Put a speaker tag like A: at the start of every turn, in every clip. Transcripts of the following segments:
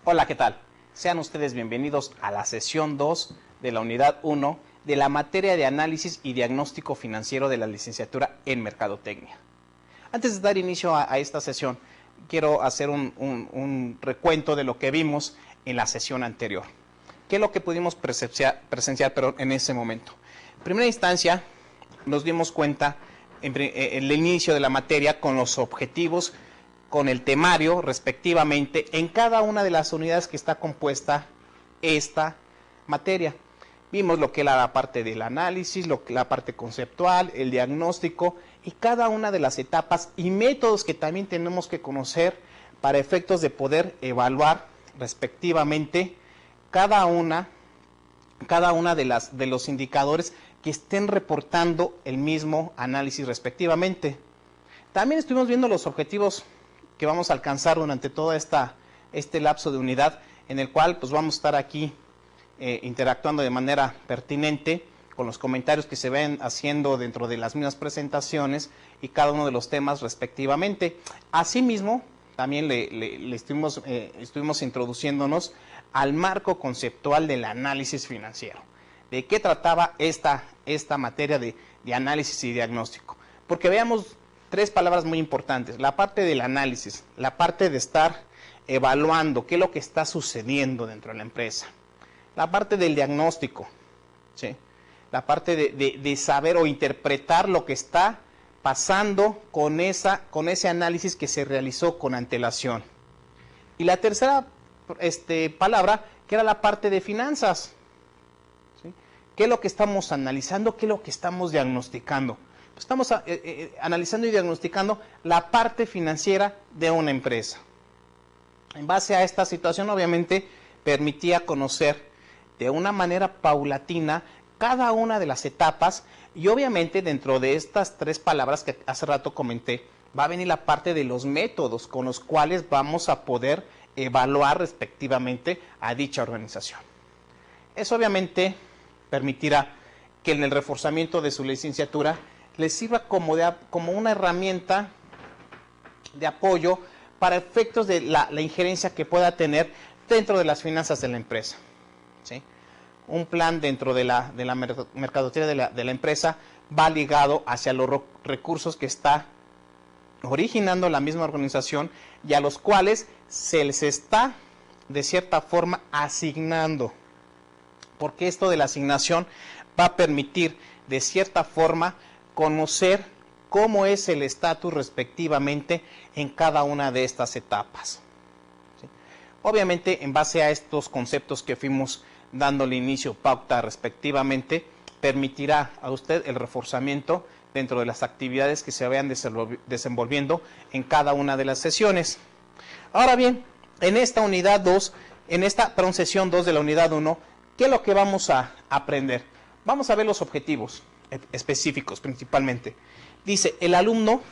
A: Hola, ¿qué tal? Sean ustedes bienvenidos a la sesión 2 de la unidad 1 de la materia de análisis y diagnóstico financiero de la licenciatura en Mercadotecnia. Antes de dar inicio a esta sesión, quiero hacer un recuento de lo que vimos en la sesión anterior. ¿Qué es lo que pudimos presenciar en ese momento? En primera instancia, nos dimos cuenta en el inicio de la materia con los objetivos, con el temario respectivamente en cada una de las unidades que está compuesta esta materia. Vimos lo que era la parte del análisis, la parte conceptual, el diagnóstico y cada una de las etapas y métodos que también tenemos que conocer para efectos de poder evaluar respectivamente cada una de los indicadores que estén reportando el mismo análisis respectivamente. También estuvimos viendo los objetivos que vamos a alcanzar durante todo este lapso de unidad, en el cual pues vamos a estar aquí interactuando de manera pertinente con los comentarios que se ven haciendo dentro de las mismas presentaciones y cada uno de los temas respectivamente. Asimismo, también estuvimos introduciéndonos al marco conceptual del análisis financiero. ¿De qué trataba esta materia de análisis y diagnóstico? Porque veamos tres palabras muy importantes: la parte del análisis, la parte de estar evaluando qué es lo que está sucediendo dentro de la empresa, la parte del diagnóstico, ¿sí? La parte de saber o interpretar lo que está pasando con ese análisis que se realizó con antelación. Y la tercera palabra, que era la parte de finanzas, ¿sí? ¿Qué es lo que estamos analizando? ¿Qué es lo que estamos diagnosticando? Estamos analizando y diagnosticando la parte financiera de una empresa. En base a esta situación, obviamente, permitía conocer de una manera paulatina cada una de las etapas y obviamente dentro de estas tres palabras que hace rato comenté, va a venir la parte de los métodos con los cuales vamos a poder evaluar respectivamente a dicha organización. Eso obviamente permitirá que en el reforzamiento de su licenciatura les sirva como una herramienta de apoyo para efectos de la injerencia que pueda tener dentro de las finanzas de la empresa, ¿sí? Un plan dentro de la mercadotecnia de la empresa va ligado hacia los recursos que está originando la misma organización y a los cuales se les está de cierta forma asignando, porque esto de la asignación va a permitir de cierta forma conocer cómo es el estatus respectivamente en cada una de estas etapas, ¿sí? Obviamente, en base a estos conceptos que fuimos dándole inicio, pauta respectivamente, permitirá a usted el reforzamiento dentro de las actividades que se vayan desenvolviendo en cada una de las sesiones. Ahora bien, en esta unidad 2, sesión 2 de la unidad 1, ¿qué es lo que vamos a aprender? Vamos a ver los objetivos específicos principalmente. Dice, el alumno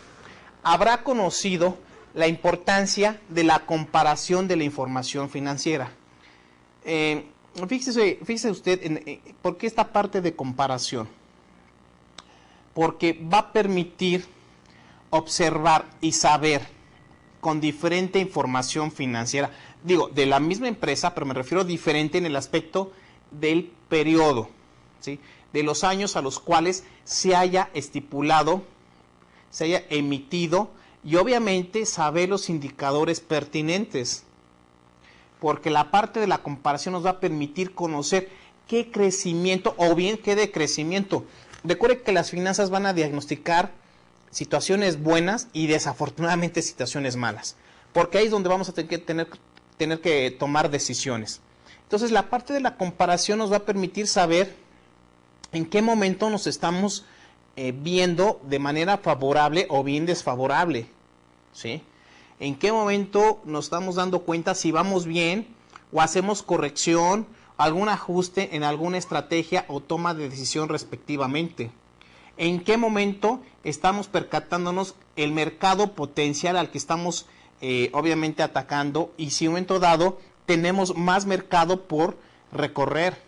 A: habrá conocido la importancia de la comparación de la información financiera. Fíjese usted, ¿por qué esta parte de comparación? Porque va a permitir observar y saber con diferente información financiera, digo, de la misma empresa, pero me refiero diferente en el aspecto del periodo, ¿sí? De los años a los cuales se haya estipulado, se haya emitido, y obviamente saber los indicadores pertinentes, porque la parte de la comparación nos va a permitir conocer qué crecimiento o bien qué decrecimiento. Recuerde que las finanzas van a diagnosticar situaciones buenas y desafortunadamente situaciones malas, porque ahí es donde vamos a tener que tomar decisiones. Entonces la parte de la comparación nos va a permitir saber en qué momento nos estamos viendo de manera favorable o bien desfavorable, ¿sí? En qué momento nos estamos dando cuenta si vamos bien o hacemos corrección, algún ajuste en alguna estrategia o toma de decisión respectivamente. En qué momento estamos percatándonos el mercado potencial al que estamos obviamente atacando, y si en un momento dado tenemos más mercado por recorrer.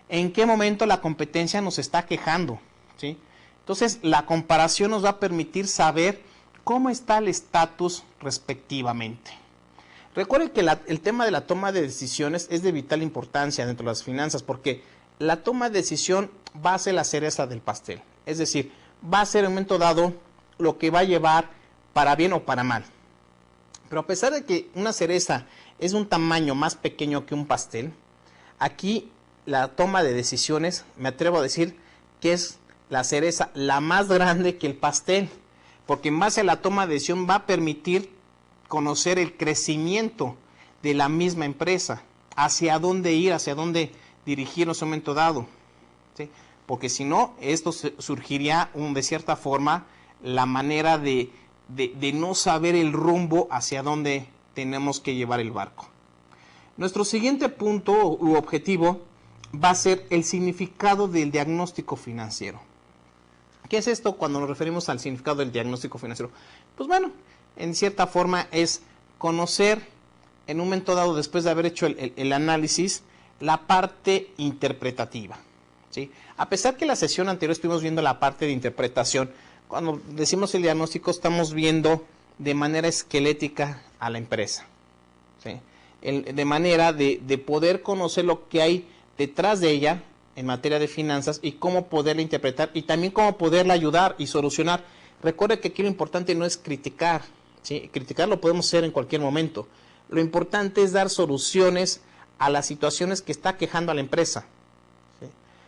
A: En qué momento la competencia nos está quejando, ¿sí? Entonces la comparación nos va a permitir saber cómo está el estatus respectivamente. Recuerden que el tema de la toma de decisiones es de vital importancia dentro de las finanzas, porque la toma de decisión va a ser la cereza del pastel. Es decir, va a ser en un momento dado lo que va a llevar para bien o para mal. Pero a pesar de que una cereza es un tamaño más pequeño que un pastel, aquí la toma de decisiones, me atrevo a decir que es la cereza la más grande que el pastel, porque en base a la toma de decisión va a permitir conocer el crecimiento de la misma empresa, hacia dónde ir, hacia dónde dirigirnos en un momento dado, ¿sí? Porque si no, esto surgiría de cierta forma la manera de no saber el rumbo hacia dónde tenemos que llevar el barco. Nuestro siguiente punto u objetivo va a ser el significado del diagnóstico financiero. ¿Qué es esto cuando nos referimos al significado del diagnóstico financiero? Pues bueno, en cierta forma es conocer en un momento dado, después de haber hecho el análisis, la parte interpretativa, ¿sí? A pesar que en la sesión anterior estuvimos viendo la parte de interpretación, cuando decimos el diagnóstico estamos viendo de manera esquelética a la empresa, ¿sí? De manera de poder conocer lo que hay detrás de ella en materia de finanzas y cómo poderla interpretar y también cómo poderla ayudar y solucionar. Recuerde que aquí lo importante no es criticar, ¿sí? Criticar lo podemos hacer en cualquier momento. Lo importante es dar soluciones a las situaciones que está quejando a la empresa, ¿sí?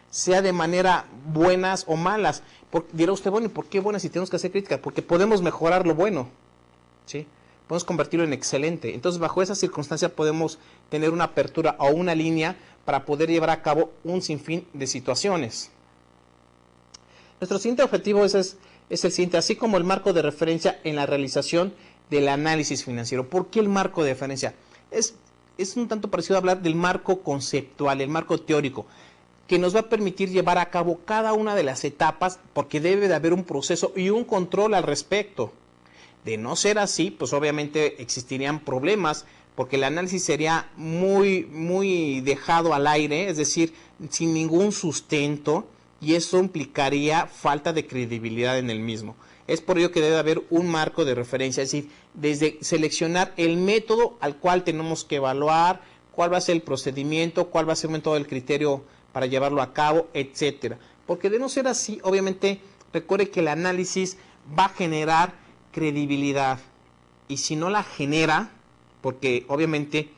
A: Sea de manera buenas o malas. Dirá usted, bueno, ¿y por qué buenas si tenemos que hacer críticas? Porque podemos mejorar lo bueno, ¿sí? Podemos convertirlo en excelente. Entonces, bajo esa circunstancia podemos tener una apertura o una línea para poder llevar a cabo un sinfín de situaciones. Nuestro siguiente objetivo es el siguiente, así como el marco de referencia en la realización del análisis financiero. ¿Por qué el marco de referencia? Es un tanto parecido a hablar del marco conceptual, el marco teórico, que nos va a permitir llevar a cabo cada una de las etapas, porque debe de haber un proceso y un control al respecto. De no ser así, pues obviamente existirían problemas, porque el análisis sería muy dejado al aire, es decir, sin ningún sustento, y eso implicaría falta de credibilidad en el mismo. Es por ello que debe haber un marco de referencia, es decir, desde seleccionar el método al cual tenemos que evaluar, cuál va a ser el procedimiento, cuál va a ser todo el criterio para llevarlo a cabo, etcétera. Porque de no ser así, obviamente, recuerde que el análisis va a generar credibilidad, y si no la genera, porque obviamente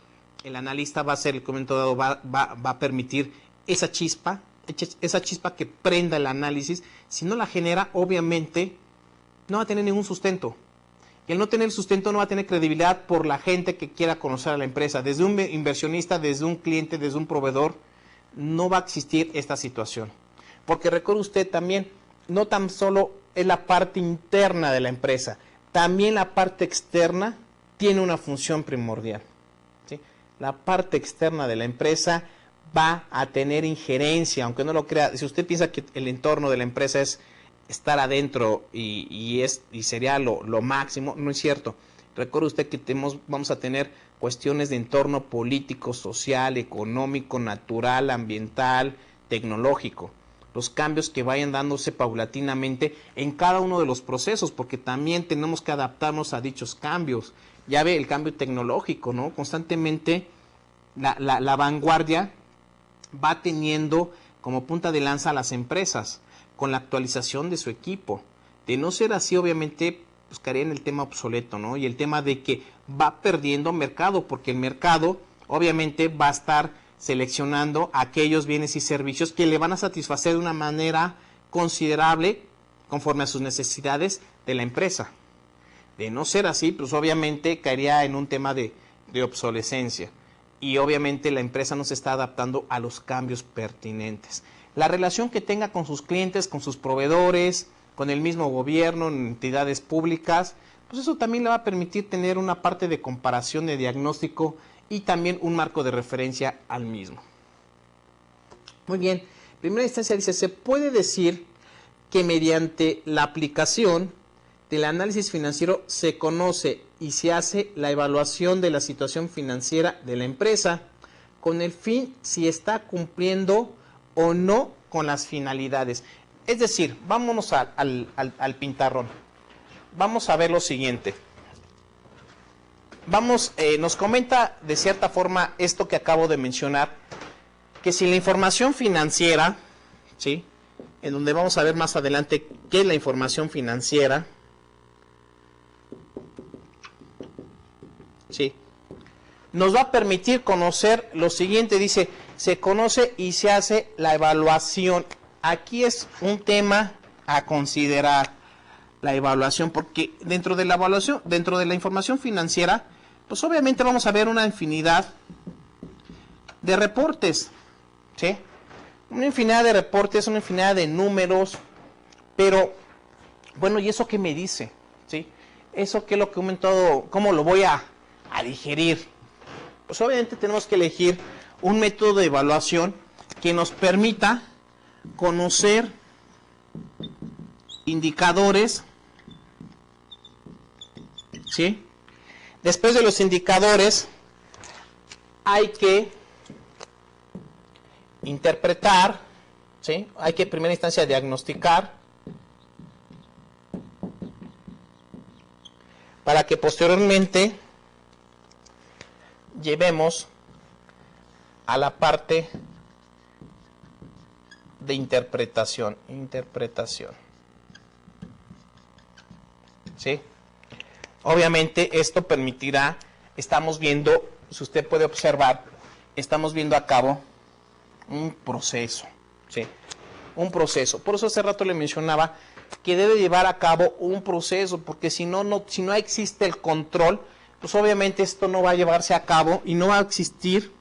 A: el analista va a ser el comentario dado, va a permitir esa chispa que prenda el análisis. Si no la genera, obviamente no va a tener ningún sustento, y al no tener sustento no va a tener credibilidad por la gente que quiera conocer a la empresa, desde un inversionista, desde un cliente, desde un proveedor. No va a existir esta situación, porque recuerde usted también, no tan solo es la parte interna de la empresa, también la parte externa tiene una función primordial, ¿sí? La parte externa de la empresa va a tener injerencia, aunque no lo crea. Si usted piensa que el entorno de la empresa es estar adentro y sería lo máximo, no es cierto. Recuerde usted que vamos a tener cuestiones de entorno político, social, económico, natural, ambiental, tecnológico. Los cambios que vayan dándose paulatinamente en cada uno de los procesos, porque también tenemos que adaptarnos a dichos cambios. Ya ve el cambio tecnológico, ¿no? Constantemente la vanguardia va teniendo como punta de lanza a las empresas con la actualización de su equipo. De no ser así, obviamente, pues caería en el tema obsoleto, ¿no? Y el tema de que va perdiendo mercado, porque el mercado obviamente va a estar seleccionando aquellos bienes y servicios que le van a satisfacer de una manera considerable conforme a sus necesidades de la empresa. De no ser así, pues obviamente caería en un tema de obsolescencia, y obviamente la empresa no se está adaptando a los cambios pertinentes. La relación que tenga con sus clientes, con sus proveedores, con el mismo gobierno, en entidades públicas, pues eso también le va a permitir tener una parte de comparación, de diagnóstico y también un marco de referencia al mismo. Muy bien, en primera instancia dice, se puede decir que mediante la aplicación del análisis financiero se conoce y se hace la evaluación de la situación financiera de la empresa con el fin si está cumpliendo o no con las finalidades. Es decir, vámonos al pintarrón. Vamos a ver lo siguiente. nos comenta de cierta forma esto que acabo de mencionar, que si la información financiera, ¿sí?, en donde vamos a ver más adelante qué es la información financiera, ¿sí?, nos va a permitir conocer lo siguiente. Dice, se conoce y se hace la evaluación. Aquí es un tema a considerar, la evaluación, porque dentro de la evaluación, dentro de la información financiera, pues obviamente vamos a ver una infinidad de reportes, ¿sí? Una infinidad de reportes, una infinidad de números, pero, bueno, ¿y eso qué me dice? ¿Sí? ¿Eso qué es lo que aumentado? ¿Cómo lo voy a digerir? Pues obviamente tenemos que elegir un método de evaluación que nos permita conocer indicadores, ¿sí? Después de los indicadores hay que interpretar, ¿sí? Hay que en primera instancia diagnosticar, para que posteriormente llevemos a la parte de interpretación. ¿Sí? Obviamente esto permitirá, estamos viendo, si usted puede observar, estamos viendo a cabo un proceso, ¿sí? Un proceso. Por eso hace rato le mencionaba que debe llevar a cabo un proceso, porque si no existe el control, pues obviamente esto no va a llevarse a cabo y no va a existir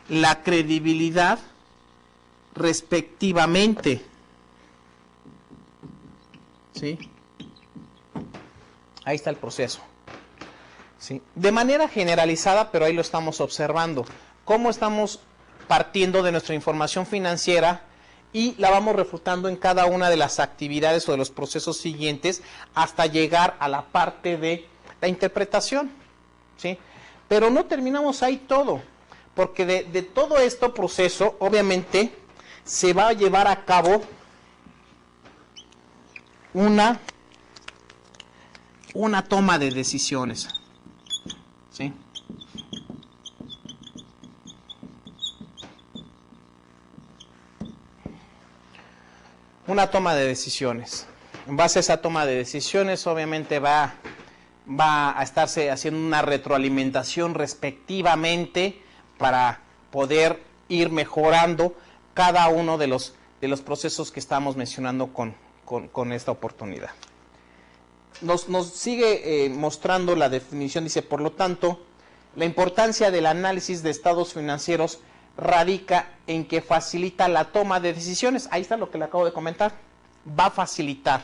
A: la credibilidad respectivamente. ¿Sí? Ahí está el proceso. ¿Sí? De manera generalizada, pero ahí lo estamos observando. Cómo estamos partiendo de nuestra información financiera y la vamos refutando en cada una de las actividades o de los procesos siguientes hasta llegar a la parte de la interpretación, ¿sí? Pero no terminamos ahí todo, porque de todo este proceso, obviamente, se va a llevar a cabo una toma de decisiones, ¿sí? Una toma de decisiones. En base a esa toma de decisiones, obviamente va a estarse haciendo una retroalimentación respectivamente para poder ir mejorando cada uno de los procesos que estamos mencionando con esta oportunidad. Nos sigue mostrando la definición, dice, por lo tanto, la importancia del análisis de estados financieros radica en que facilita la toma de decisiones. Ahí está lo que le acabo de comentar. Va a facilitar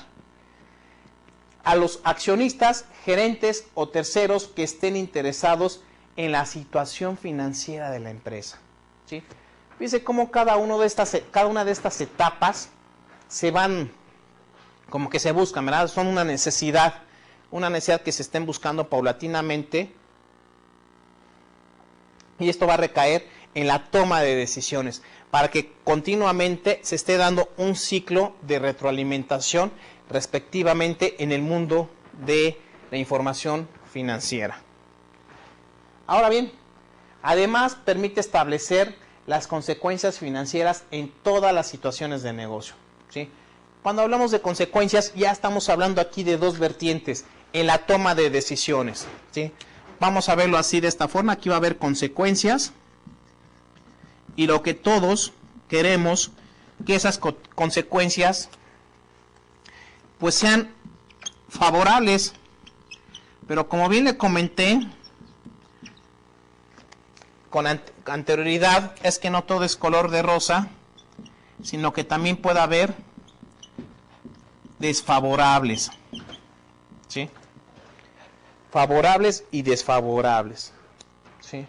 A: a los accionistas, gerentes o terceros que estén interesados en la situación financiera de la empresa, ¿sí? Fíjense cómo cada una de estas etapas se van, como que se buscan, ¿verdad? Son una necesidad que se estén buscando paulatinamente, y esto va a recaer en la toma de decisiones, para que continuamente se esté dando un ciclo de retroalimentación respectivamente en el mundo de la información financiera. Ahora bien, además permite establecer las consecuencias financieras en todas las situaciones de negocio, ¿sí? Cuando hablamos de consecuencias, ya estamos hablando aquí de dos vertientes en la toma de decisiones, ¿sí? Vamos a verlo así, de esta forma. Aquí va a haber consecuencias, y lo que todos queremos, que esas consecuencias pues sean favorables, pero como bien le comenté con anterioridad, es que no todo es color de rosa, sino que también puede haber desfavorables, ¿sí? Favorables y desfavorables, ¿sí?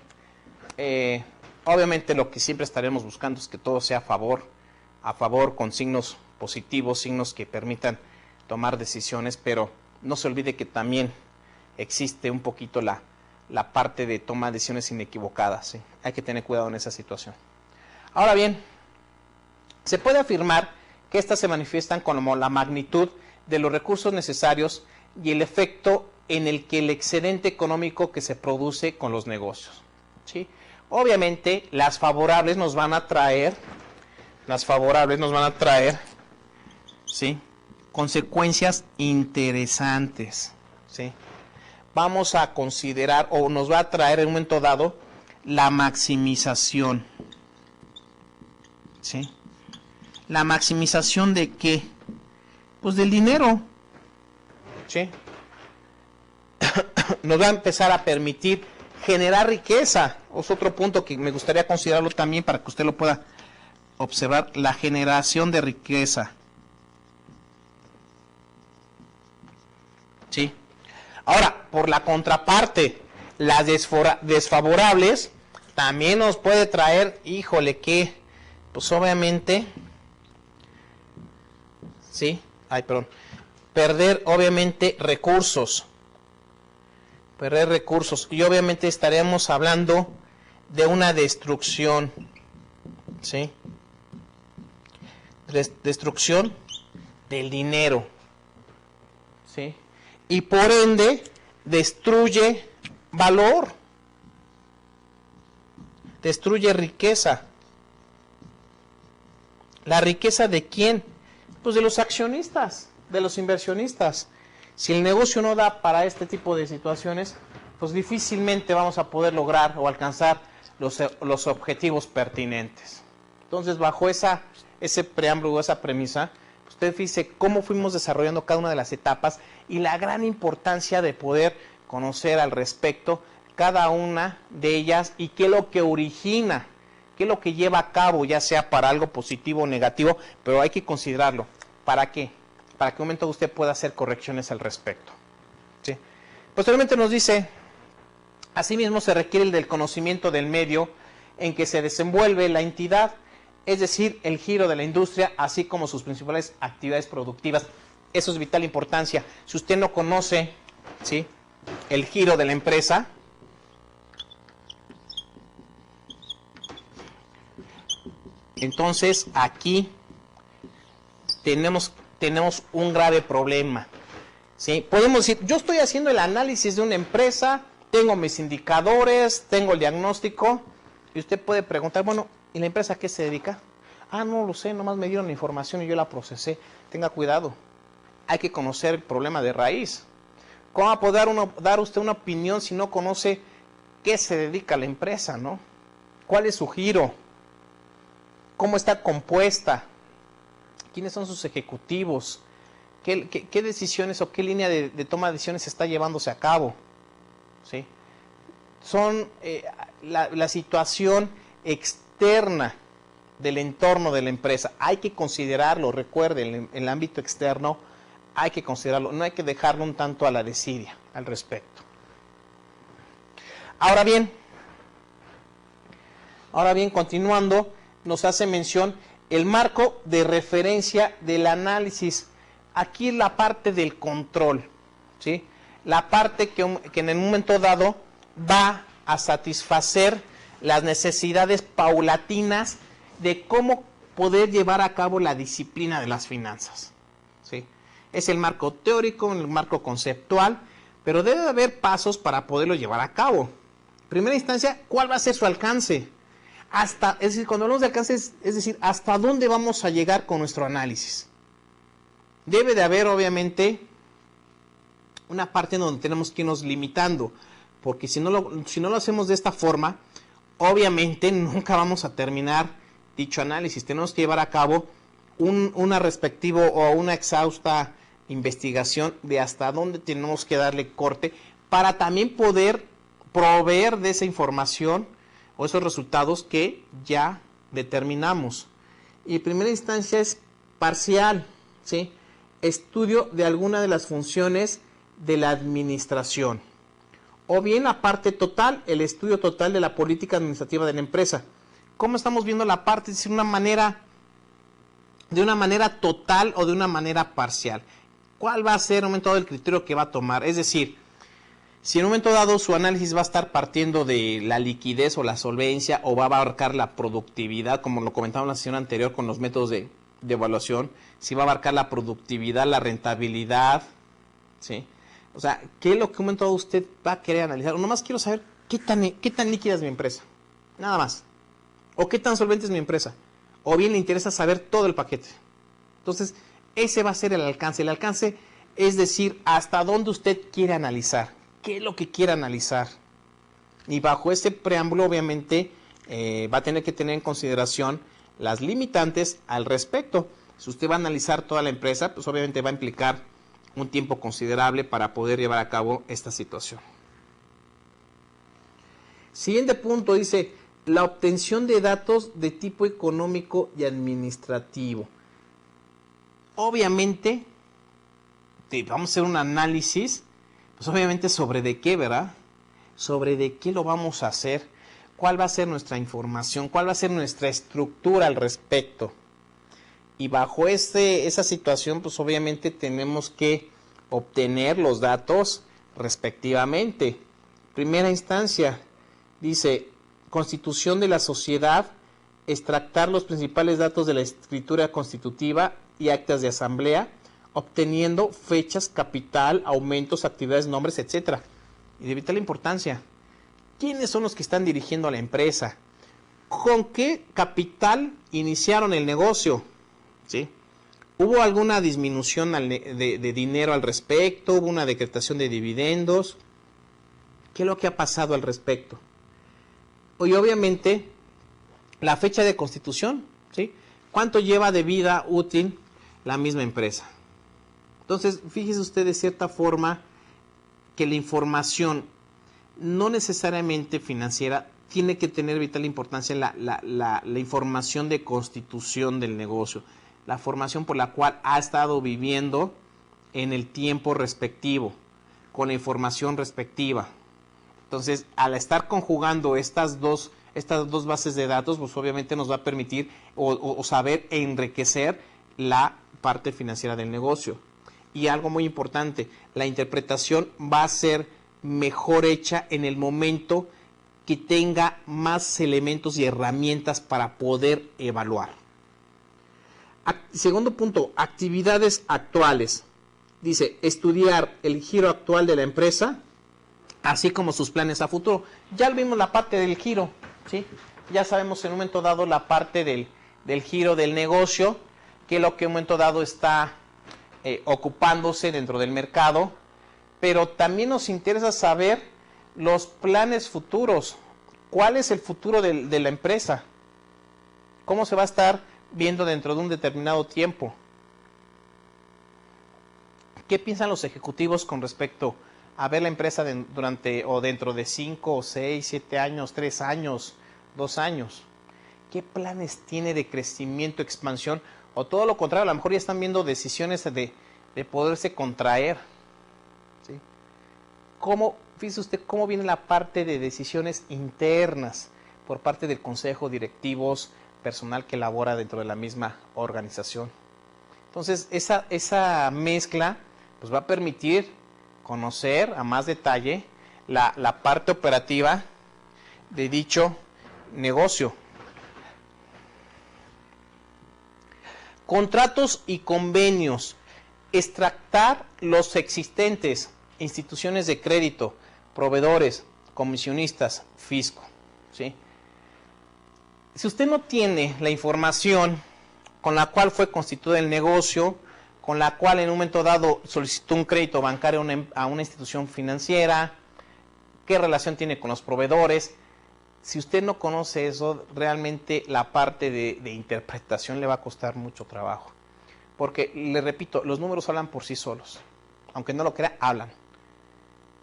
A: Obviamente lo que siempre estaremos buscando es que todo sea a favor, con signos positivos, signos que permitan tomar decisiones, pero no se olvide que también existe un poquito la parte de toma de decisiones inequivocadas, ¿sí? Hay que tener cuidado en esa situación. Ahora bien, se puede afirmar que estas se manifiestan como la magnitud de los recursos necesarios y el efecto en el que el excedente económico que se produce con los negocios, ¿sí? Obviamente, las favorables nos van a traer, ¿sí?, consecuencias interesantes, ¿sí? Vamos a considerar, o nos va a traer en un momento dado, la maximización, ¿sí? ¿La maximización de qué? Pues del dinero, ¿sí? Nos va a empezar a permitir generar riqueza. Es otro punto que me gustaría considerarlo también para que usted lo pueda observar, la generación de riqueza, ¿sí? Ahora, por la contraparte, las desfavorables también nos puede traer, híjole, que, pues obviamente, ¿sí? Perder obviamente recursos. Y obviamente estaremos hablando de una destrucción, ¿sí? Destrucción del dinero, ¿sí? Y por ende destruye valor, destruye riqueza. ¿La riqueza de quién? Pues de los accionistas, de los inversionistas. Si el negocio no da para este tipo de situaciones, pues difícilmente vamos a poder lograr o alcanzar los objetivos pertinentes. Entonces, bajo ese preámbulo, esa premisa, usted dice cómo fuimos desarrollando cada una de las etapas y la gran importancia de poder conocer al respecto cada una de ellas y qué es lo que origina, qué es lo que lleva a cabo, ya sea para algo positivo o negativo, pero hay que considerarlo. ¿Para qué? Para que un momento usted pueda hacer correcciones al respecto, ¿sí? Posteriormente nos dice, asimismo se requiere el del conocimiento del medio en que se desenvuelve la entidad, es decir, el giro de la industria, así como sus principales actividades productivas. Eso es de vital importancia. Si usted no conoce, ¿sí?, el giro de la empresa, entonces aquí tenemos un grave problema, ¿sí? Podemos decir, yo estoy haciendo el análisis de una empresa, tengo mis indicadores, tengo el diagnóstico, y usted puede preguntar, bueno, ¿y la empresa a qué se dedica? Ah, no lo sé, nomás me dieron la información y yo la procesé. Tenga cuidado, hay que conocer el problema de raíz. ¿Cómo va a poder dar usted una opinión si no conoce qué se dedica la empresa, ¿no? ¿Cuál es su giro? ¿Cómo está compuesta? ¿Quiénes son sus ejecutivos? ¿Qué decisiones o qué línea de toma de decisiones está llevándose a cabo? ¿Sí? Son la situación externa del entorno de la empresa. Hay que considerarlo, recuerde, el ámbito externo hay que considerarlo, no hay que dejarlo un tanto a la desidia al respecto. Ahora bien, continuando, nos hace mención el marco de referencia del análisis. Aquí la parte del control, ¿sí? La parte que en el momento dado va a satisfacer las necesidades paulatinas de cómo poder llevar a cabo la disciplina de las finanzas, ¿sí? Es el marco teórico, el marco conceptual, pero debe haber pasos para poderlo llevar a cabo. En primera instancia, ¿cuál va a ser su alcance? Es decir, cuando hablamos de alcance, es decir, ¿hasta dónde vamos a llegar con nuestro análisis? Debe de haber, obviamente, una parte en donde tenemos que irnos limitando, porque si no lo hacemos de esta forma, obviamente nunca vamos a terminar dicho análisis. Tenemos que llevar a cabo una respectiva o una exhausta investigación de hasta dónde tenemos que darle corte para también poder proveer de esa información o esos resultados que ya determinamos. Y en primera instancia es parcial, ¿sí? Estudio de alguna de las funciones de la administración. O bien la parte total, el estudio total de la política administrativa de la empresa. ¿Cómo estamos viendo la parte? Es decir, de una manera total o de una manera parcial. ¿Cuál va a ser en un momento dado el criterio que va a tomar? Es decir, si en un momento dado su análisis va a estar partiendo de la liquidez o la solvencia o va a abarcar la productividad, como lo comentaba en la sesión anterior con los métodos de evaluación, si va a abarcar la productividad, la rentabilidad, ¿sí? O sea, ¿qué es lo que un momento dado usted va a querer analizar? O nomás quiero saber qué tan líquida es mi empresa. Nada más. O qué tan solvente es mi empresa. O bien le interesa saber todo el paquete. Entonces, ese va a ser el alcance. El alcance es decir, hasta dónde usted quiere analizar. ¿Qué es lo que quiere analizar? Y bajo ese preámbulo, obviamente, va a tener que tener en consideración las limitantes al respecto. Si usted va a analizar toda la empresa, pues obviamente va a implicar un tiempo considerable para poder llevar a cabo esta situación. Siguiente punto dice, la obtención de datos de tipo económico y administrativo. Obviamente, vamos a hacer un análisis, pues obviamente sobre de qué, ¿verdad? Sobre de qué lo vamos a hacer, cuál va a ser nuestra información, cuál va a ser nuestra estructura al respecto. Y bajo esa situación, pues obviamente tenemos que obtener los datos respectivamente. Primera instancia, dice, constitución de la sociedad, extractar los principales datos de la escritura constitutiva y actas de asamblea, obteniendo fechas, capital, aumentos, actividades, nombres, etcétera. Y de vital importancia, ¿quiénes son los que están dirigiendo a la empresa? ¿Con qué capital iniciaron el negocio? ¿Sí? ¿Hubo alguna disminución de dinero al respecto? ¿Hubo una decretación de dividendos? ¿Qué es lo que ha pasado al respecto? Y obviamente, la fecha de constitución, ¿sí? ¿Cuánto lleva de vida útil la misma empresa? Entonces, fíjese usted de cierta forma que la información no necesariamente financiera tiene que tener vital importancia la información de constitución del negocio, la formación por la cual ha estado viviendo en el tiempo respectivo, con la información respectiva. Entonces, al estar conjugando estas dos bases de datos, pues obviamente nos va a permitir o saber enriquecer la parte financiera del negocio. Y algo muy importante, la interpretación va a ser mejor hecha en el momento que tenga más elementos y herramientas para poder evaluar. Segundo punto, actividades actuales. Dice, estudiar el giro actual de la empresa, así como sus planes a futuro. Ya vimos la parte del giro, ¿sí? Ya sabemos en un momento dado la parte del giro del negocio, que es lo que en un momento dado está ocupándose dentro del mercado, pero también nos interesa saber los planes futuros. ¿Cuál es el futuro de la empresa? ¿Cómo se va a estar viendo dentro de un determinado tiempo? ¿Qué piensan los ejecutivos con respecto a ver la empresa durante o dentro de 5, 6, 7 años, 3 años, 2 años? ¿Qué planes tiene de crecimiento, expansión? O todo lo contrario, a lo mejor ya están viendo decisiones de poderse contraer. ¿Sí? Fíjese usted cómo viene la parte de decisiones internas por parte del consejo, directivos, personal que labora dentro de la misma organización. Entonces, esa mezcla pues va a permitir conocer a más detalle la parte operativa de dicho negocio. Contratos y convenios. Extractar los existentes, instituciones de crédito, proveedores, comisionistas, fisco. ¿Sí? Si usted no tiene la información con la cual fue constituido el negocio, con la cual en un momento dado solicitó un crédito bancario a una institución financiera, qué relación tiene con los proveedores, si usted no conoce eso, realmente la parte de interpretación le va a costar mucho trabajo. Porque, le repito, los números hablan por sí solos. Aunque no lo crea, hablan.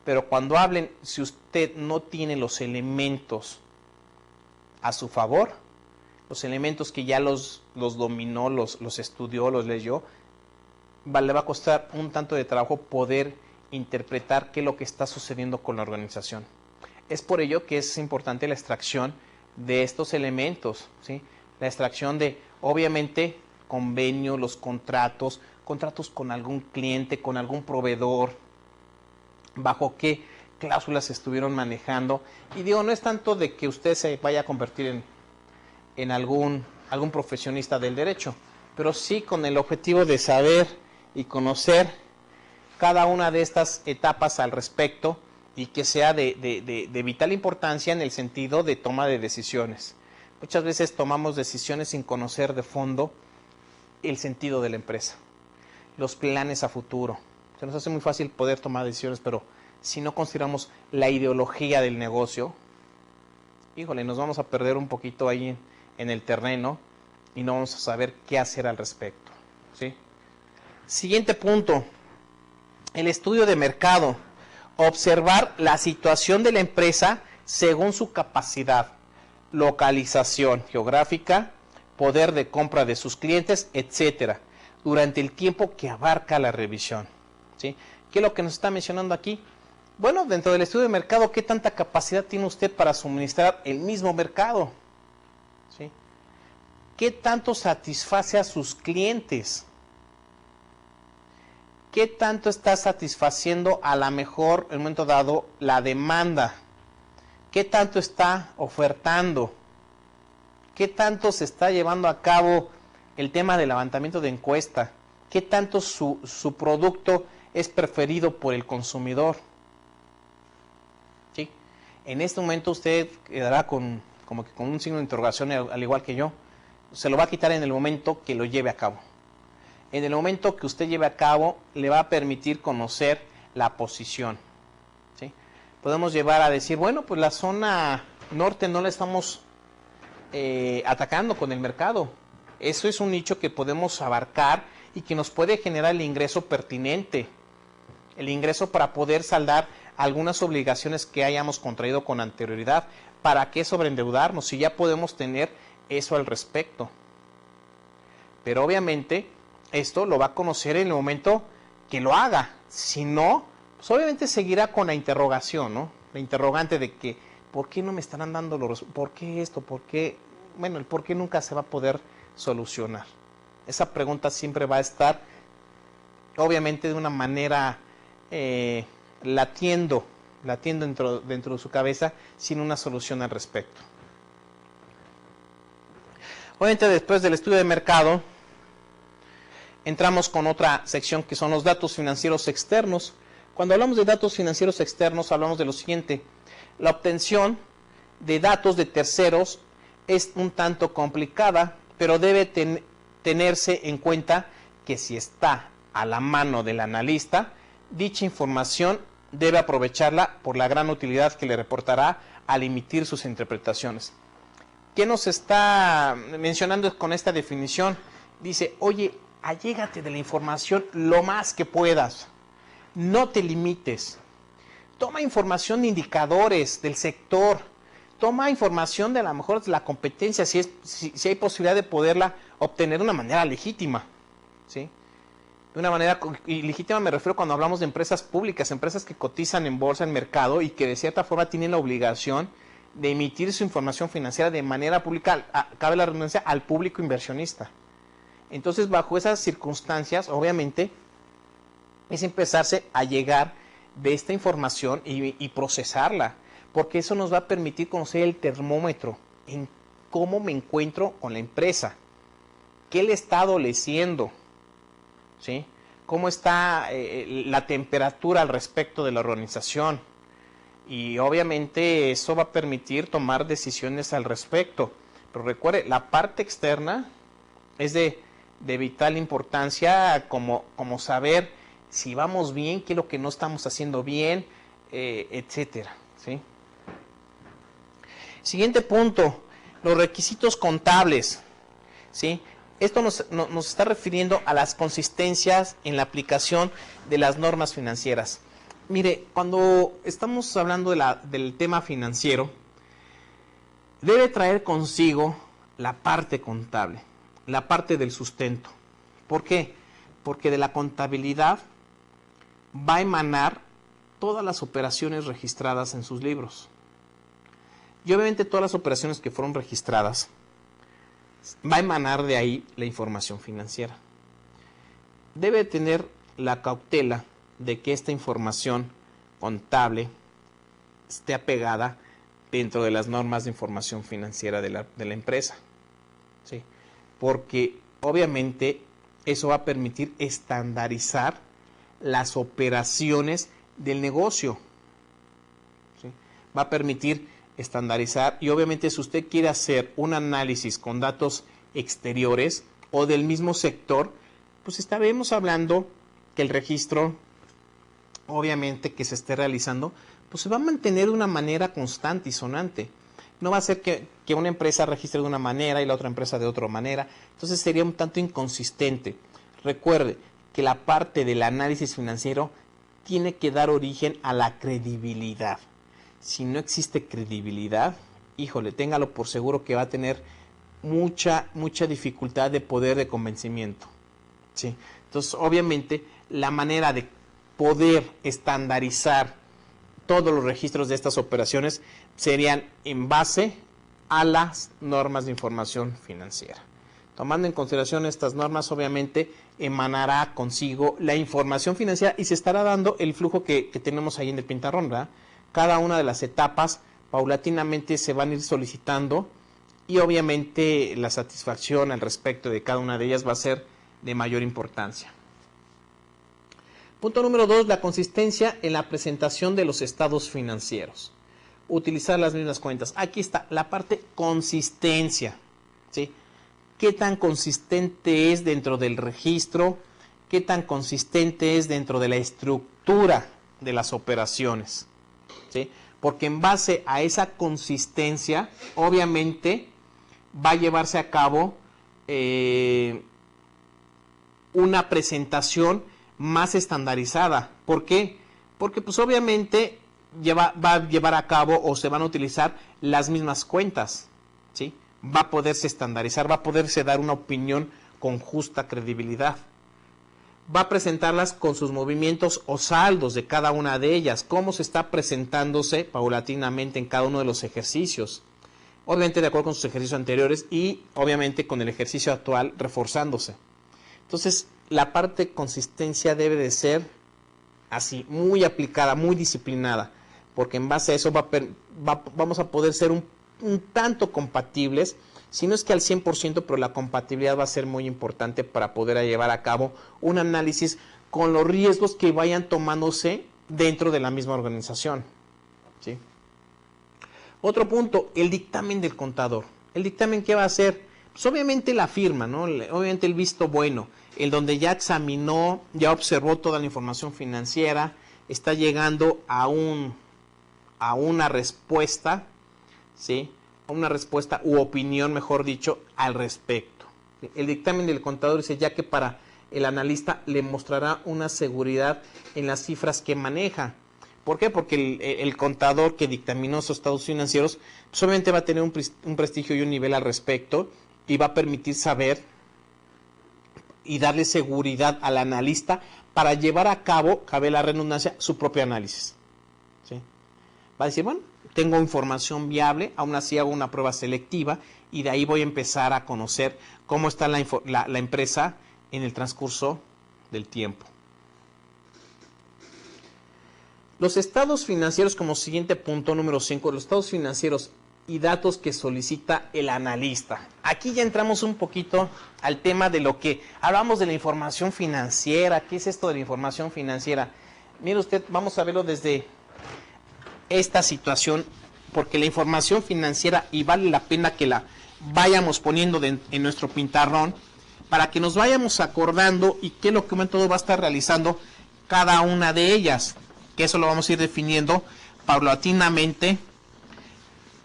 A: Pero cuando hablen, si usted no tiene los elementos a su favor, los elementos que ya los dominó, los estudió, los leyó, le va a costar un tanto de trabajo poder interpretar qué es lo que está sucediendo con la organización. Es por ello que es importante la extracción de estos elementos, ¿sí? La extracción de, obviamente, convenio, los contratos con algún cliente, con algún proveedor, bajo qué cláusulas estuvieron manejando. Y digo, no es tanto de que usted se vaya a convertir en algún profesionista del derecho, pero sí con el objetivo de saber y conocer cada una de estas etapas al respecto y que sea de vital importancia en el sentido de toma de decisiones. Muchas veces tomamos decisiones sin conocer de fondo el sentido de la empresa, los planes a futuro. Se nos hace muy fácil poder tomar decisiones, pero si no consideramos la ideología del negocio, híjole, nos vamos a perder un poquito ahí en el terreno y no vamos a saber qué hacer al respecto, ¿sí? Siguiente punto, el estudio de mercado. Observar la situación de la empresa según su capacidad, localización geográfica, poder de compra de sus clientes, etcétera, durante el tiempo que abarca la revisión, ¿sí? ¿Qué es lo que nos está mencionando aquí? Bueno, dentro del estudio de mercado, ¿qué tanta capacidad tiene usted para suministrar el mismo mercado? ¿Sí? ¿Qué tanto satisface a sus clientes? ¿Qué tanto está satisfaciendo a la mejor, en un momento dado, la demanda? ¿Qué tanto está ofertando? ¿Qué tanto se está llevando a cabo el tema del levantamiento de encuesta? ¿Qué tanto su producto es preferido por el consumidor? ¿Sí? En este momento usted quedará como que con un signo de interrogación, al igual que yo. Se lo va a quitar en el momento que lo lleve a cabo. En el momento que usted lleve a cabo, le va a permitir conocer la posición, ¿sí? Podemos llevar a decir, bueno, pues la zona norte no la estamos atacando con el mercado. Eso es un nicho que podemos abarcar y que nos puede generar el ingreso pertinente, el ingreso para poder saldar algunas obligaciones que hayamos contraído con anterioridad. ¿Para qué sobreendeudarnos si ya podemos tener eso al respecto? Pero obviamente esto lo va a conocer en el momento que lo haga. Si no, pues obviamente seguirá con la interrogación, ¿no? La interrogante de que, ¿por qué no me estarán dando los resultados? ¿Por qué esto? ¿Por qué? Bueno, el por qué nunca se va a poder solucionar. Esa pregunta siempre va a estar, obviamente, de una manera latiendo dentro de su cabeza sin una solución al respecto. Obviamente, después del estudio de mercado, entramos con otra sección que son los datos financieros externos. Cuando hablamos de datos financieros externos, hablamos de lo siguiente: la obtención de datos de terceros es un tanto complicada, pero debe tenerse en cuenta que si está a la mano del analista, dicha información debe aprovecharla por la gran utilidad que le reportará al emitir sus interpretaciones. ¿Qué nos está mencionando con esta definición? Dice, oye, allégate de la información lo más que puedas. No te limites. Toma información de indicadores del sector. Toma información de a lo mejor de la competencia, si hay posibilidad de poderla obtener de una manera legítima, ¿sí? De una manera legítima me refiero cuando hablamos de empresas públicas, empresas que cotizan en bolsa, en mercado y que de cierta forma tienen la obligación de emitir su información financiera de manera pública, cabe la redundancia, al público inversionista. Entonces, bajo esas circunstancias, obviamente, es empezarse a llegar de esta información y procesarla, porque eso nos va a permitir conocer el termómetro en cómo me encuentro con la empresa, qué le está adoleciendo, ¿sí? Cómo está la temperatura al respecto de la organización. Y obviamente eso va a permitir tomar decisiones al respecto. Pero recuerde, la parte externa es de vital importancia, como saber si vamos bien, qué es lo que no estamos haciendo bien, etcétera, ¿sí? Siguiente punto, los requisitos contables, ¿sí? Esto nos está refiriendo a las consistencias en la aplicación de las normas financieras. Mire, cuando estamos hablando del tema financiero, debe traer consigo la parte contable, la parte del sustento. ¿Por qué? Porque de la contabilidad va a emanar todas las operaciones registradas en sus libros. Y obviamente todas las operaciones que fueron registradas, va a emanar de ahí la información financiera. Debe tener la cautela de que esta información contable esté apegada dentro de las normas de información financiera de la empresa, ¿sí? Porque obviamente eso va a permitir estandarizar las operaciones del negocio. ¿Sí? Va a permitir estandarizar y obviamente si usted quiere hacer un análisis con datos exteriores o del mismo sector, pues estaremos hablando que el registro, obviamente que se esté realizando, pues se va a mantener de una manera constante y sonante. No va a ser que una empresa registre de una manera y la otra empresa de otra manera. Entonces sería un tanto inconsistente. Recuerde que la parte del análisis financiero tiene que dar origen a la credibilidad. Si no existe credibilidad, híjole, téngalo por seguro que va a tener mucha dificultad de poder de convencimiento. ¿Sí? Entonces, obviamente, la manera de poder estandarizar todos los registros de estas operaciones serían en base a las normas de información financiera. Tomando en consideración estas normas, obviamente emanará consigo la información financiera y se estará dando el flujo que tenemos ahí en el pintarrón, ¿verdad? Cada una de las etapas paulatinamente se van a ir solicitando y obviamente la satisfacción al respecto de cada una de ellas va a ser de mayor importancia. Punto número 2, la consistencia en la presentación de los estados financieros. Utilizar las mismas cuentas. Aquí está la parte consistencia, ¿sí? ¿Qué tan consistente es dentro del registro? ¿Qué tan consistente es dentro de la estructura de las operaciones? ¿Sí? Porque en base a esa consistencia, obviamente, va a llevarse a cabo una presentación más estandarizada. ¿Por qué? Porque pues obviamente va a llevar a cabo o se van a utilizar las mismas cuentas, ¿sí? Va a poderse estandarizar, va a poderse dar una opinión con justa credibilidad. Va a presentarlas con sus movimientos o saldos de cada una de ellas, cómo se está presentándose paulatinamente en cada uno de los ejercicios. Obviamente de acuerdo con sus ejercicios anteriores y obviamente con el ejercicio actual reforzándose. Entonces, la parte de consistencia debe de ser así, muy aplicada, muy disciplinada, porque en base a eso vamos a poder ser un tanto compatibles, si no es que al 100%, pero la compatibilidad va a ser muy importante para poder llevar a cabo un análisis con los riesgos que vayan tomándose dentro de la misma organización. ¿Sí? Otro punto, el dictamen del contador. ¿El dictamen qué va a hacer? Pues obviamente la firma, ¿no? Obviamente el visto bueno, el donde ya examinó, ya observó toda la información financiera, está llegando a una respuesta, ¿sí? A una respuesta u opinión, mejor dicho, al respecto. El dictamen del contador dice ya que para el analista le mostrará una seguridad en las cifras que maneja. ¿Por qué? Porque el contador que dictaminó esos estados financieros, pues obviamente va a tener un prestigio y un nivel al respecto y va a permitir saber y darle seguridad al analista para llevar a cabo, cabe la redundancia, su propio análisis. ¿Sí? Va a decir, bueno, tengo información viable, aún así hago una prueba selectiva y de ahí voy a empezar a conocer cómo está la empresa en el transcurso del tiempo. Los estados financieros como siguiente punto, número 5, los estados financieros y datos que solicita el analista. Aquí ya entramos un poquito al tema de lo que hablamos de la información financiera. ¿Qué es esto de la información financiera? Mire usted, vamos a verlo desde esta situación, porque la información financiera, y vale la pena que la vayamos poniendo en nuestro pintarrón, para que nos vayamos acordando y qué es lo que todo va a estar realizando cada una de ellas, que eso lo vamos a ir definiendo paulatinamente,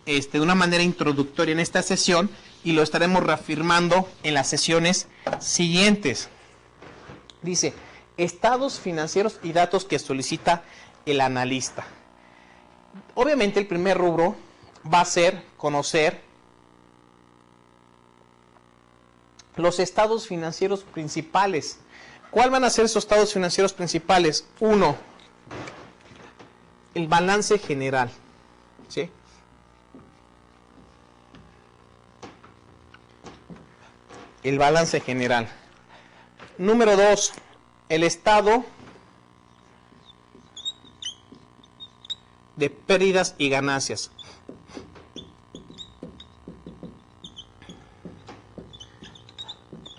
A: de una manera introductoria en esta sesión, y lo estaremos reafirmando en las sesiones siguientes. Dice, estados financieros y datos que solicita el analista. Obviamente el primer rubro va a ser conocer los estados financieros principales. ¿Cuáles van a ser esos estados financieros principales? 1, el balance general, ¿sí? El balance general. Número 2, el estado de pérdidas y ganancias.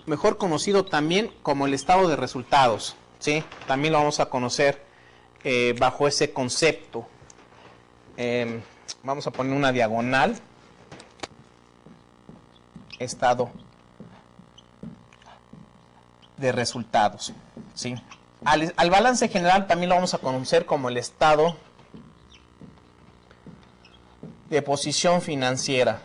A: Mejor conocido también como el estado de resultados, ¿sí? También lo vamos a conocer bajo ese concepto. Vamos a poner una diagonal. Estado de resultados, ¿sí? Al balance general también lo vamos a conocer como el estado de posición financiera.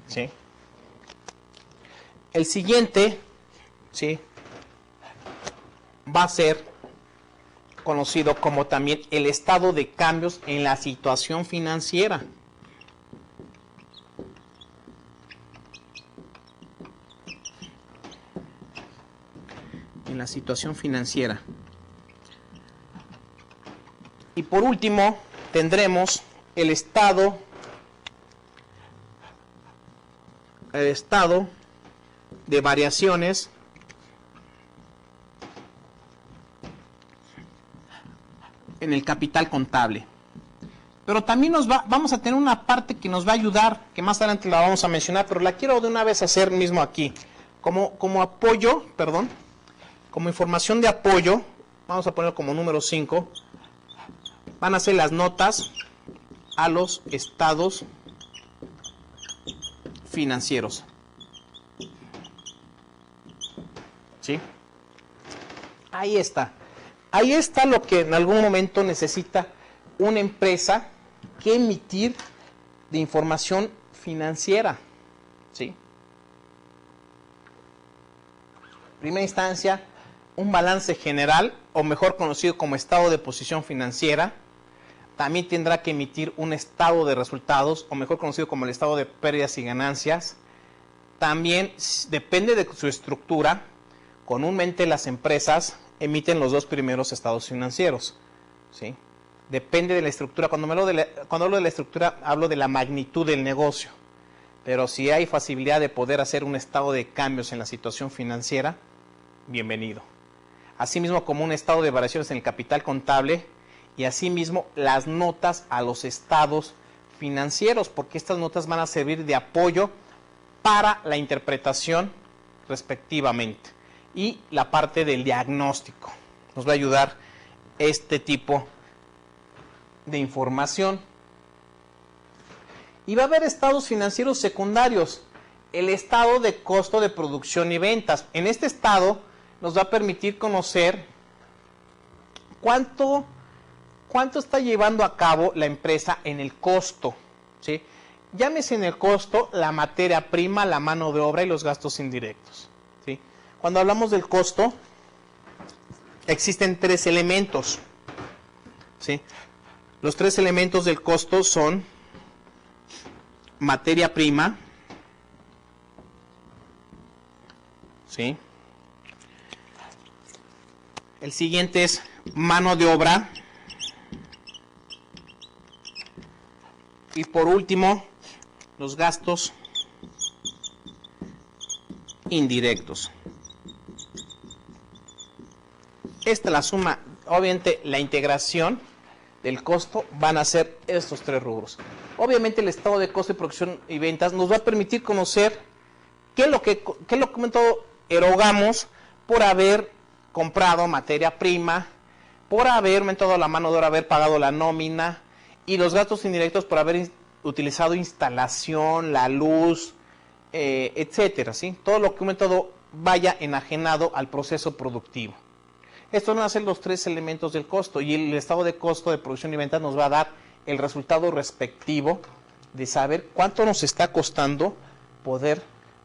A: ¿Sí? El siguiente, ¿sí?, va a ser conocido como también el estado de cambios en la situación financiera. En la situación financiera. Y por último, tendremos el estado de variaciones en el capital contable. Pero también vamos a tener una parte que nos va a ayudar, que más adelante la vamos a mencionar, pero la quiero de una vez hacer mismo aquí. Como apoyo, perdón, como información de apoyo, vamos a poner como número 5, van a ser las notas a los estados financieros. ¿Sí? Ahí está. Ahí está lo que en algún momento necesita una empresa que emitir de información financiera. ¿Sí? Primera instancia, un balance general, o mejor conocido como estado de posición financiera. También tendrá que emitir un estado de resultados, o mejor conocido como el estado de pérdidas y ganancias. También depende de su estructura. Comúnmente las empresas emiten los dos primeros estados financieros, ¿sí? Depende de la estructura. Cuando hablo de la estructura, hablo de la magnitud del negocio. Pero si hay facilidad de poder hacer un estado de cambios en la situación financiera, bienvenido. Asimismo, como un estado de variaciones en el capital contable, y asimismo las notas a los estados financieros, porque estas notas van a servir de apoyo para la interpretación respectivamente. Y la parte del diagnóstico. Nos va a ayudar este tipo de información. Y va a haber estados financieros secundarios. El estado de costo de producción y ventas. En este estado nos va a permitir conocer cuánto está llevando a cabo la empresa en el costo, ¿sí? Llámese en el costo la materia prima, la mano de obra y los gastos indirectos, ¿sí? Cuando hablamos del costo, existen 3 elementos, ¿sí? Los 3 elementos del costo son materia prima, ¿sí? El siguiente es mano de obra. Y por último, los gastos indirectos. Esta es la suma, obviamente la integración del costo van a ser estos 3 rubros. Obviamente el estado de costo de producción y ventas nos va a permitir conocer qué es lo que erogamos por haber comprado materia prima, por haber aumentado la mano de obra, haber pagado la nómina, y los gastos indirectos por haber utilizado instalación, la luz, etcétera, ¿sí? Todo lo que aumentado vaya enajenado al proceso productivo. Estos van a ser los 3 elementos del costo, y el estado de costo de producción y ventas nos va a dar el resultado respectivo de saber cuánto nos está costando poder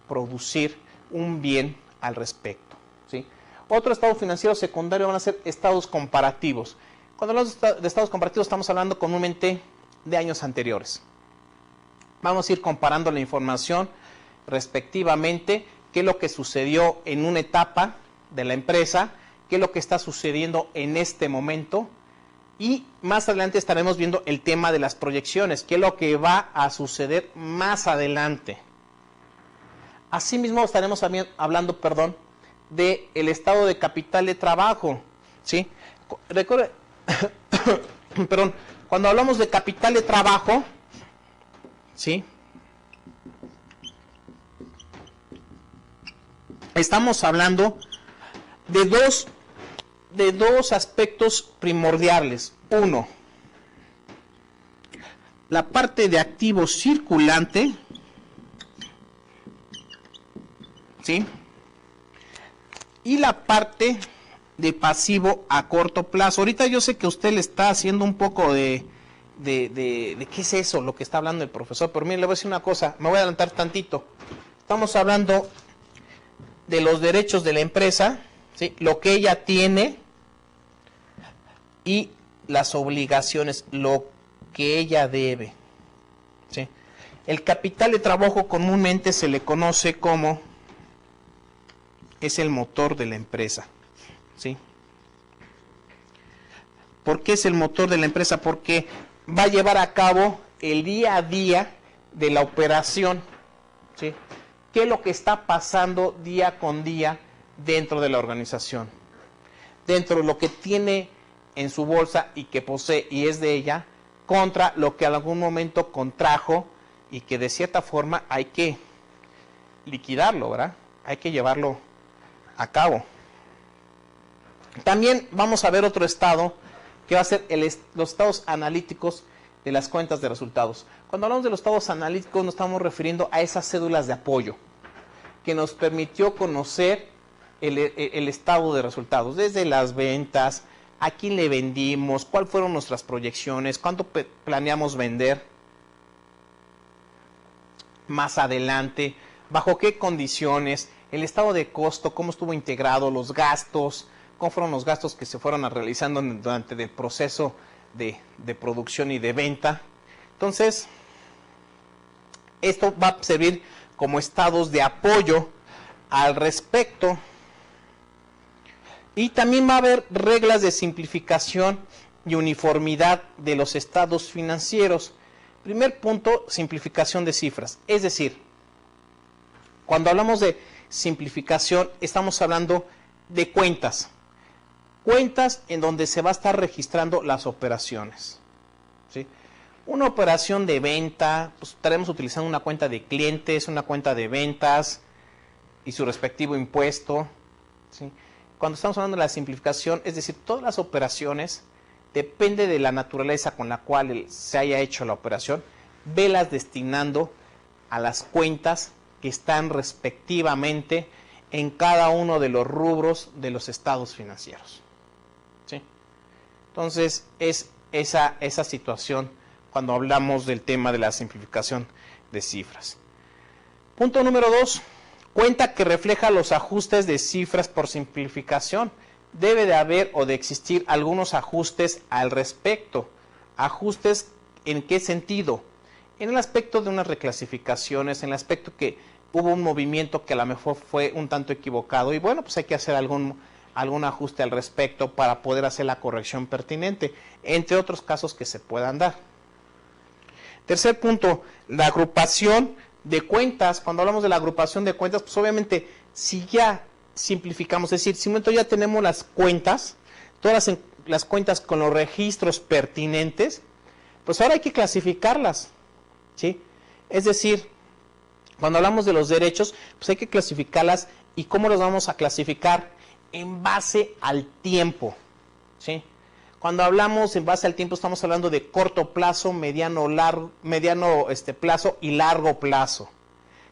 A: producir un bien al respecto, ¿sí? Otro estado financiero secundario van a ser estados comparativos. Cuando hablamos de estados comparativos estamos hablando comúnmente de años anteriores. Vamos a ir comparando la información respectivamente, qué es lo que sucedió en una etapa de la empresa, qué es lo que está sucediendo en este momento, y más adelante estaremos viendo el tema de las proyecciones, qué es lo que va a suceder más adelante. Asimismo estaremos también hablando, del estado de capital de trabajo, ¿sí? Recuerden, cuando hablamos de capital de trabajo, ¿sí?, estamos hablando de dos aspectos primordiales. Uno, la parte de activo circulante, ¿sí? Y la parte de pasivo a corto plazo. Ahorita yo sé que usted le está haciendo un poco de qué es eso, lo que está hablando el profesor, pero mire, le voy a decir una cosa, me voy a adelantar tantito. Estamos hablando de los derechos de la empresa, ¿sí? Lo que ella tiene y las obligaciones, lo que ella debe, ¿sí? El capital de trabajo comúnmente se le conoce como es el motor de la empresa, ¿sí? ¿Por qué es el motor de la empresa? Porque va a llevar a cabo el día a día de la operación, ¿sí? ¿Qué es lo que está pasando día con día dentro de la organización? Dentro de lo que tiene en su bolsa y que posee y es de ella, contra lo que en algún momento contrajo y que de cierta forma hay que liquidarlo, ¿verdad? Hay que llevarlo a cabo. También vamos a ver otro estado que va a ser los estados analíticos de las cuentas de resultados. Cuando hablamos de los estados analíticos nos estamos refiriendo a esas cédulas de apoyo que nos permitió conocer el estado de resultados, desde las ventas, a quién le vendimos, cuáles fueron nuestras proyecciones, cuánto planeamos vender más adelante, bajo qué condiciones, el estado de costo, cómo estuvo integrado, los gastos, cómo fueron los gastos que se fueron realizando durante el proceso de producción y de venta. Entonces, esto va a servir como estados de apoyo al respecto. Y también va a haber reglas de simplificación y uniformidad de los estados financieros. Primer punto, simplificación de cifras. Es decir, cuando hablamos de simplificación, estamos hablando de cuentas. Cuentas en donde se va a estar registrando las operaciones, ¿sí? Una operación de venta, pues estaremos utilizando una cuenta de clientes, una cuenta de ventas y su respectivo impuesto, ¿sí? Cuando estamos hablando de la simplificación, es decir, todas las operaciones, depende de la naturaleza con la cual se haya hecho la operación, velas destinando a las cuentas que están respectivamente en cada uno de los rubros de los estados financieros, ¿sí? Entonces, es esa situación cuando hablamos del tema de la simplificación de cifras. Punto número 2. Cuenta que refleja los ajustes de cifras por simplificación. Debe de haber o de existir algunos ajustes al respecto. ¿Ajustes en qué sentido? En el aspecto de unas reclasificaciones, en el aspecto que hubo un movimiento que a lo mejor fue un tanto equivocado y bueno, pues hay que hacer algún ajuste al respecto para poder hacer la corrección pertinente, entre otros casos que se puedan dar. Tercer punto, la agrupación de cuentas. Cuando hablamos de la agrupación de cuentas, pues obviamente si ya simplificamos, es decir, si un momento ya tenemos las cuentas, todas las cuentas con los registros pertinentes, pues ahora hay que clasificarlas, ¿sí? Es decir, cuando hablamos de los derechos, pues hay que clasificarlas. ¿Y cómo los vamos a clasificar? En base al tiempo, ¿sí? Cuando hablamos en base al tiempo, estamos hablando de corto plazo, mediano plazo y largo plazo.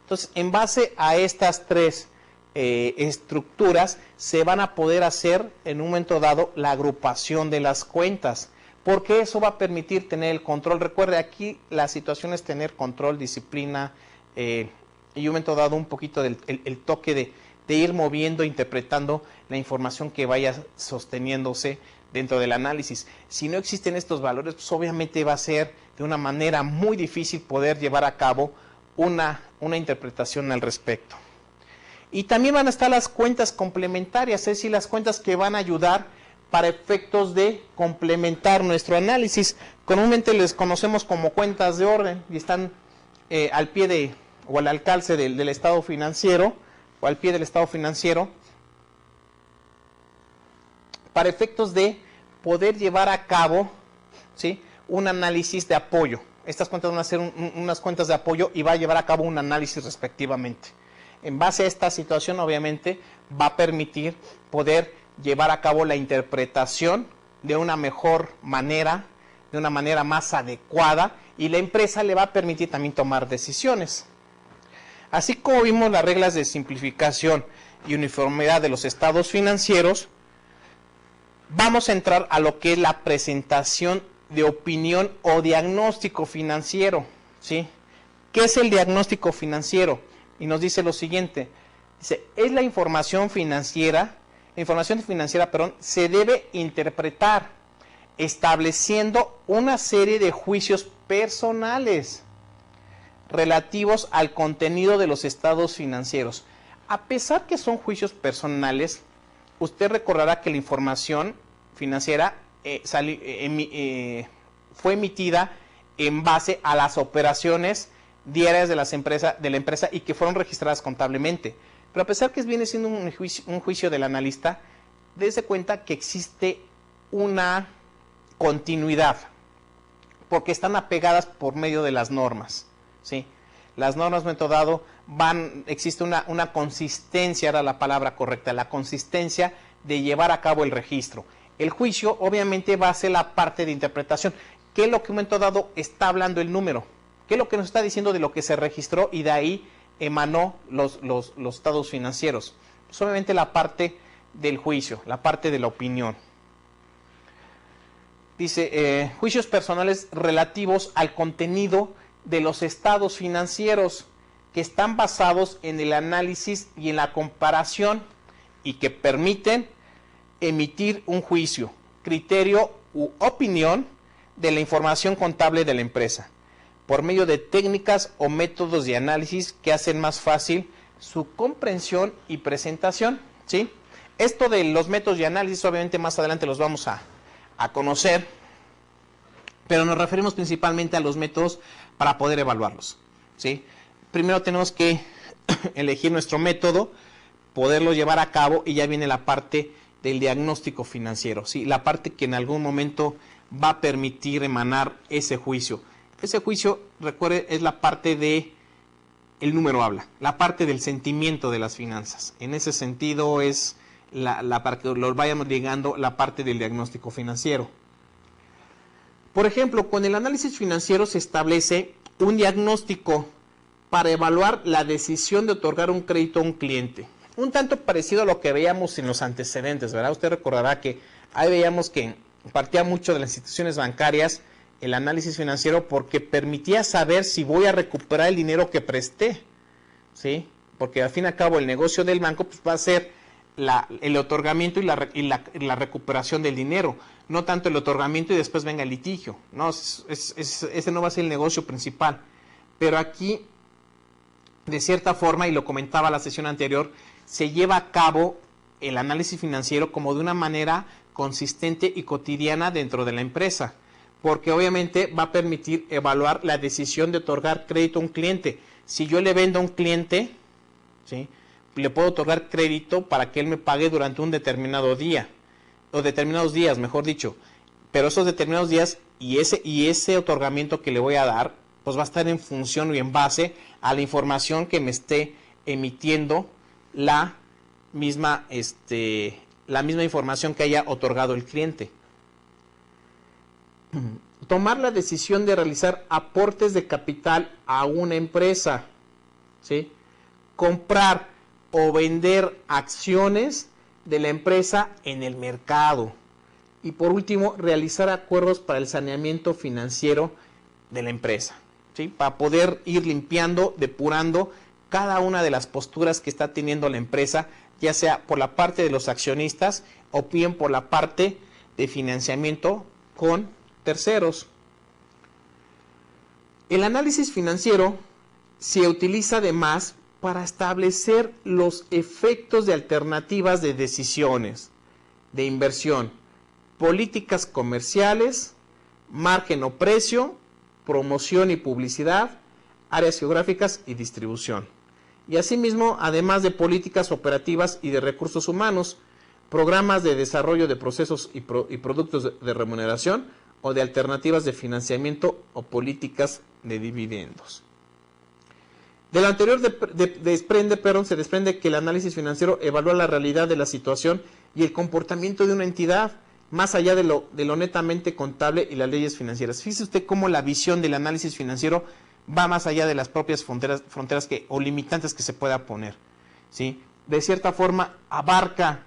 A: Entonces, en base a estas tres estructuras, se van a poder hacer en un momento dado la agrupación de las cuentas, porque eso va a permitir tener el control. Recuerde, aquí la situación es tener control, disciplina, y un momento dado un poquito del el toque de ir moviendo, interpretando la información que vaya sosteniéndose dentro del análisis. Si no existen estos valores, pues obviamente va a ser de una manera muy difícil poder llevar a cabo una interpretación al respecto. Y también van a estar las cuentas complementarias, es decir, las cuentas que van a ayudar para efectos de complementar nuestro análisis. Comúnmente les conocemos como cuentas de orden y están al pie o al alcance del estado financiero o al pie del estado financiero, para efectos de poder llevar a cabo, ¿sí?, un análisis de apoyo. Estas cuentas van a ser unas cuentas de apoyo y va a llevar a cabo un análisis respectivamente. En base a esta situación, obviamente, va a permitir poder llevar a cabo la interpretación de una mejor manera, de una manera más adecuada, y la empresa le va a permitir también tomar decisiones. Así como vimos las reglas de simplificación y uniformidad de los estados financieros, vamos a entrar a lo que es la presentación de opinión o diagnóstico financiero, ¿sí? ¿Qué es el diagnóstico financiero? Y nos dice lo siguiente, dice, es la información financiera, se debe interpretar estableciendo una serie de juicios personales relativos al contenido de los estados financieros. A pesar que son juicios personales, usted recordará que la información financiera fue emitida en base a las operaciones diarias de la empresa y que fueron registradas contablemente. Pero a pesar que viene siendo un juicio del analista, dése cuenta que existe una continuidad, porque están apegadas por medio de las normas, ¿sí? Las normas, en un momento dado, existe una consistencia, era la palabra correcta, la consistencia de llevar a cabo el registro. El juicio, obviamente, va a ser la parte de interpretación. ¿Qué es lo que en un momento dado está hablando el número? ¿Qué es lo que nos está diciendo de lo que se registró y de ahí emanó los estados financieros? Pues obviamente la parte del juicio, la parte de la opinión. Dice, juicios personales relativos al contenido de los estados financieros que están basados en el análisis y en la comparación y que permiten emitir un juicio, criterio u opinión de la información contable de la empresa, por medio de técnicas o métodos de análisis que hacen más fácil su comprensión y presentación, ¿sí? Esto de los métodos de análisis, obviamente más adelante los vamos a conocer, pero nos referimos principalmente a los métodos para poder evaluarlos, ¿sí? Primero tenemos que elegir nuestro método, poderlo llevar a cabo, y ya viene la parte del diagnóstico financiero, ¿sí? La parte que en algún momento va a permitir emanar ese juicio. Ese juicio, recuerde, es la parte de el número habla, la parte del sentimiento de las finanzas. En ese sentido es para que lo vayamos llegando la parte del diagnóstico financiero. Por ejemplo, con el análisis financiero se establece un diagnóstico para evaluar la decisión de otorgar un crédito a un cliente. Un tanto parecido a lo que veíamos en los antecedentes, ¿verdad? Usted recordará que ahí veíamos que partía mucho de las instituciones bancarias el análisis financiero porque permitía saber si voy a recuperar el dinero que presté, ¿sí? Porque al fin y al cabo el negocio del banco pues, va a ser el otorgamiento y la recuperación del dinero, no tanto el otorgamiento y después venga el litigio, no, ese no va a ser el negocio principal. Pero aquí, de cierta forma, y lo comentaba la sesión anterior, se lleva a cabo el análisis financiero como de una manera consistente y cotidiana dentro de la empresa, porque obviamente va a permitir evaluar la decisión de otorgar crédito a un cliente. Si yo le vendo a un cliente, ¿sí?, le puedo otorgar crédito para que él me pague durante un determinado día, o determinados días, mejor dicho, pero esos determinados días y ese otorgamiento que le voy a dar, pues va a estar en función y en base a la información que me esté emitiendo la misma información que haya otorgado el cliente. Tomar la decisión de realizar aportes de capital a una empresa, ¿sí? Comprar o vender acciones de la empresa en el mercado. Y por último, realizar acuerdos para el saneamiento financiero de la empresa, ¿sí? Para poder ir limpiando, depurando cada una de las posturas que está teniendo la empresa, ya sea por la parte de los accionistas o bien por la parte de financiamiento con terceros. El análisis financiero se utiliza además para establecer los efectos de alternativas de decisiones, de inversión, políticas comerciales, margen o precio, promoción y publicidad, áreas geográficas y distribución. Y asimismo, además de políticas operativas y de recursos humanos, programas de desarrollo de procesos y productos de remuneración o de alternativas de financiamiento o políticas de dividendos. De lo anterior se desprende que el análisis financiero evalúa la realidad de la situación y el comportamiento de una entidad, más allá de lo netamente contable y las leyes financieras. Fíjese usted cómo la visión del análisis financiero va más allá de las propias fronteras o limitantes que se pueda poner, ¿sí? De cierta forma abarca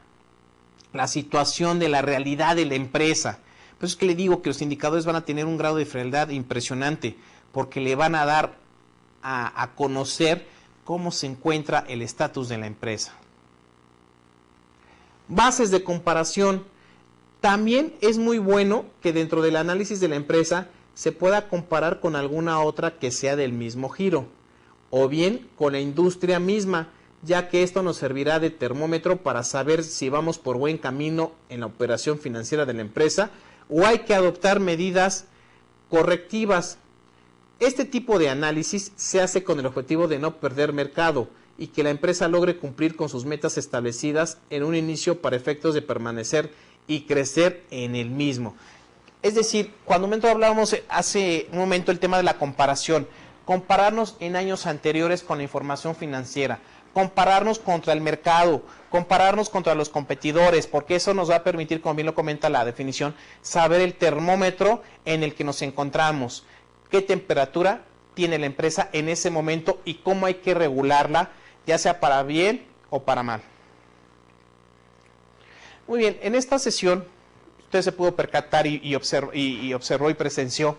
A: la situación de la realidad de la empresa. Por eso es que le digo que los indicadores van a tener un grado de frialdad impresionante, porque le van a dar a conocer cómo se encuentra el estatus de la empresa. Bases de comparación. También es muy bueno que dentro del análisis de la empresa se pueda comparar con alguna otra que sea del mismo giro, o bien con la industria misma, ya que esto nos servirá de termómetro para saber si vamos por buen camino en la operación financiera de la empresa o hay que adoptar medidas correctivas. Este tipo de análisis se hace con el objetivo de no perder mercado y que la empresa logre cumplir con sus metas establecidas en un inicio para efectos de permanecer y crecer en el mismo. Es decir, cuando hablábamos hace un momento el tema de la comparación, compararnos en años anteriores con la información financiera, compararnos contra el mercado, compararnos contra los competidores, porque eso nos va a permitir, como bien lo comenta la definición, saber el termómetro en el que nos encontramos, qué temperatura tiene la empresa en ese momento y cómo hay que regularla, ya sea para bien o para mal. Muy bien, en esta sesión usted se pudo percatar y observó y presenció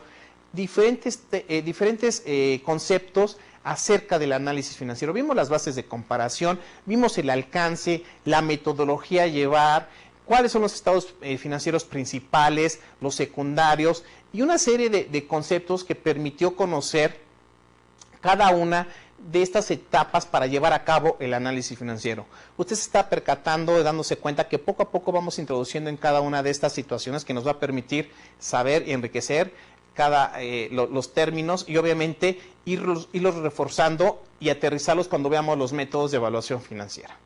A: diferentes conceptos acerca del análisis financiero. Vimos las bases de comparación, vimos el alcance, la metodología a llevar, cuáles son los estados financieros principales, los secundarios y una serie de conceptos que permitió conocer cada una de estas etapas para llevar a cabo el análisis financiero. Usted se está percatando, dándose cuenta que poco a poco vamos introduciendo en cada una de estas situaciones que nos va a permitir saber y enriquecer los términos y obviamente irlos reforzando y aterrizarlos cuando veamos los métodos de evaluación financiera.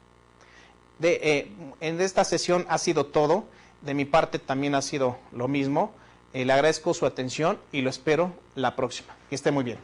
A: En esta sesión ha sido todo. De mi parte también ha sido lo mismo. Le agradezco su atención y lo espero la próxima. Que esté muy bien.